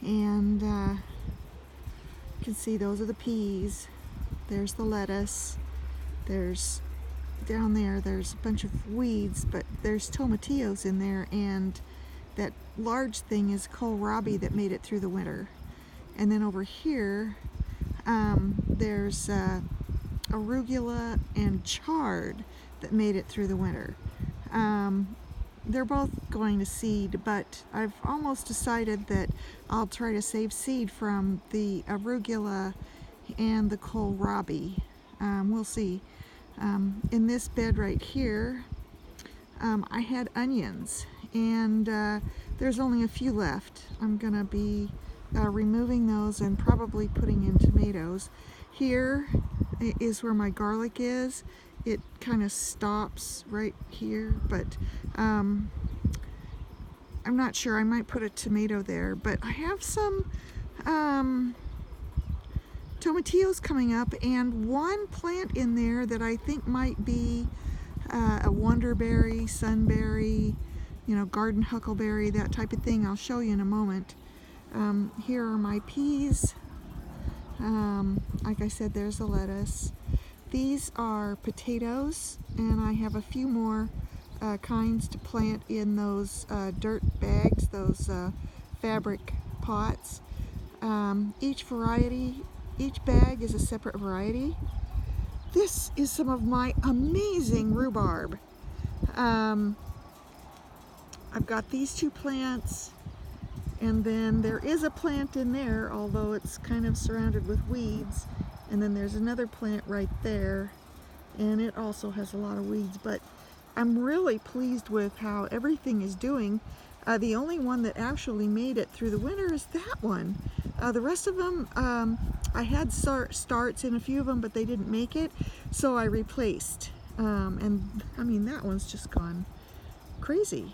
And you can see those are the peas. There's the lettuce. There's down there's a bunch of weeds, but there's tomatillos in there, and that large thing is kohlrabi that made it through the winter. And then over here there's arugula and chard that made it through the winter. They're both going to seed, but I've almost decided that I'll try to save seed from the arugula and the kohlrabi. We'll see. In this bed right here, I had onions, and there's only a few left. I'm gonna be removing those and probably putting in tomatoes. Here is where my garlic is. It kind of stops right here, but I'm not sure. I might put a tomato there, but I have some tomatillos coming up, and one plant in there that I think might be a wonderberry, sunberry, you know, garden huckleberry, that type of thing. I'll show you in a moment. Here are my peas. Like I said, there's the lettuce. These are potatoes, and I have a few more kinds to plant in those dirt bags, those fabric pots. Each bag is a separate variety. This is some of my amazing rhubarb. I've got these two plants, and then there is a plant in there, although it's kind of surrounded with weeds. And then there's another plant right there, and it also has a lot of weeds, but I'm really pleased with how everything is doing. The only one that actually made it through the winter is that one. The rest of them, I had starts in a few of them, but they didn't make it, so I replaced. And I mean, that one's just gone crazy.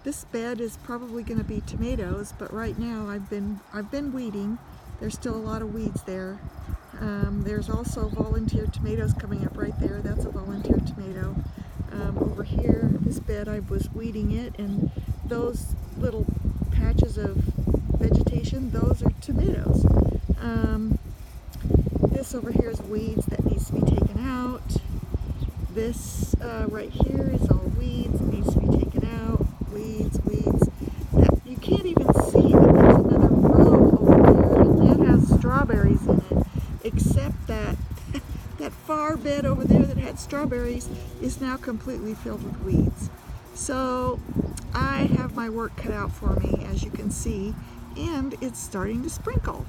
This bed is probably going to be tomatoes, but right now I've been weeding. There's still a lot of weeds there. There's also volunteer tomatoes coming up right there. That's a volunteer tomato. Over here, this bed, I was weeding it, and those little patches of vegetation, those are tomatoes. This over here is weeds that needs to be taken out. This right here is all weeds, it needs to be taken out. Weeds. You can't even see that there's another row over there, and that has strawberries in it, except that that far bed over there that had strawberries is now completely filled with weeds. So I have my work cut out for me, as you can see, and it's starting to sprinkle.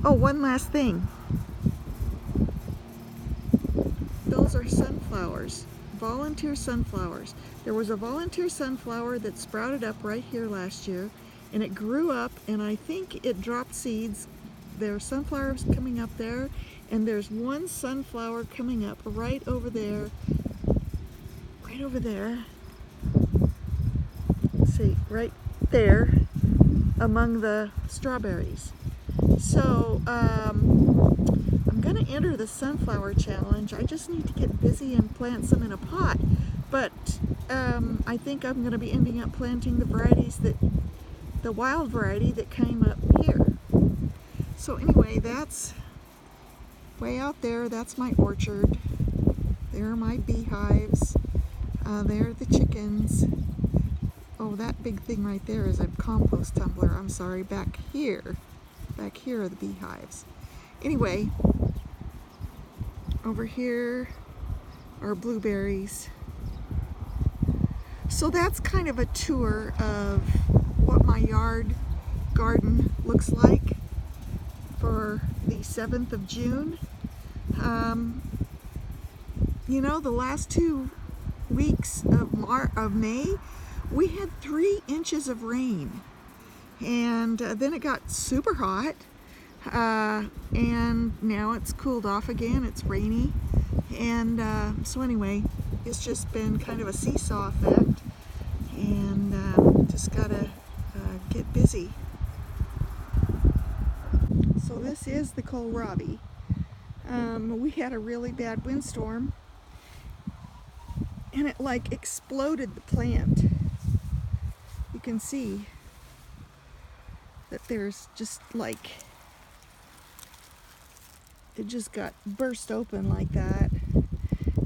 Oh, one last thing. Those are sunflowers, volunteer sunflowers. There was a volunteer sunflower that sprouted up right here last year, and it grew up, and I think it dropped seeds. There are sunflowers coming up there, and there's one sunflower coming up right over there. Let's see, right there among the strawberries. So I'm going to enter the sunflower challenge. I just need to get busy and plant some in a pot, but I think I'm going to be ending up planting the varieties the wild variety that came up here. So anyway, that's way out there. That's my orchard. There are my beehives. There are the chickens. Oh, that big thing right there is a compost tumbler. I'm sorry, back here are the beehives. Anyway, over here are blueberries. So that's kind of a tour of what my garden looks like for the 7th of June. You know, the last 2 weeks of May, we had 3 inches of rain, and then it got super hot, and now it's cooled off again. It's rainy, and so anyway, it's just been kind of a seesaw effect, and just gotta get busy. So this is the kohlrabi. We had a really bad windstorm, and it like exploded the plant. You can see that there's just like, it just got burst open like that.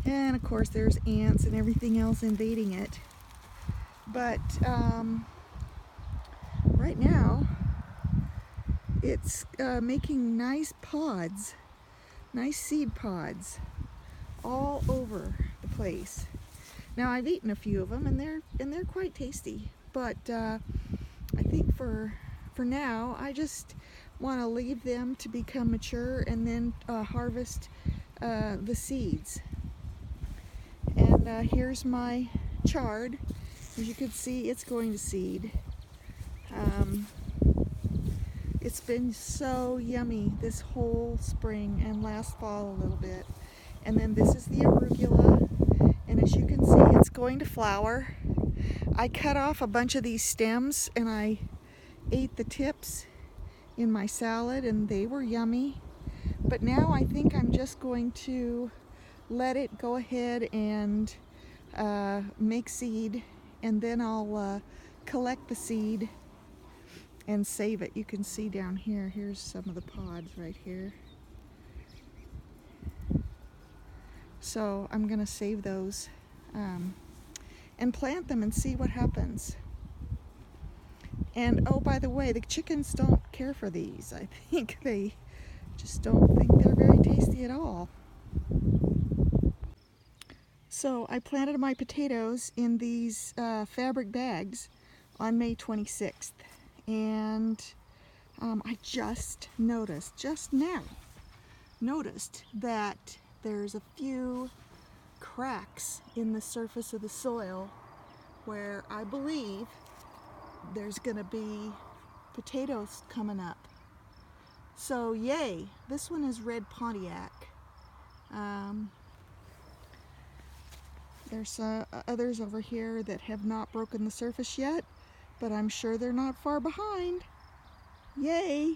And of course there's ants and everything else invading it. But right now it's making nice pods, nice seed pods all over the place. Now I've eaten a few of them and they're quite tasty, but I think for now I just want to leave them to become mature and then harvest the seeds. And here's my chard. As you can see, it's going to seed. It's been so yummy this whole spring and last fall a little bit. And then this is the arugula, and as you can see, it's going to flower. I cut off a bunch of these stems and I ate the tips in my salad and they were yummy. But now I think I'm just going to let it go ahead and make seed, and then I'll collect the seed and save it. You can see down here, here's some of the pods right here. So I'm gonna save those and plant them and see what happens. And oh, by the way, the chickens don't care for these. I think they just don't think they're very tasty at all. So I planted my potatoes in these fabric bags on May 26th. And I just noticed, just now, that there's a few cracks in the surface of the soil where I believe there's gonna be potatoes coming up. So yay, this one is red Pontiac. There's others over here that have not broken the surface yet, but I'm sure they're not far behind. Yay!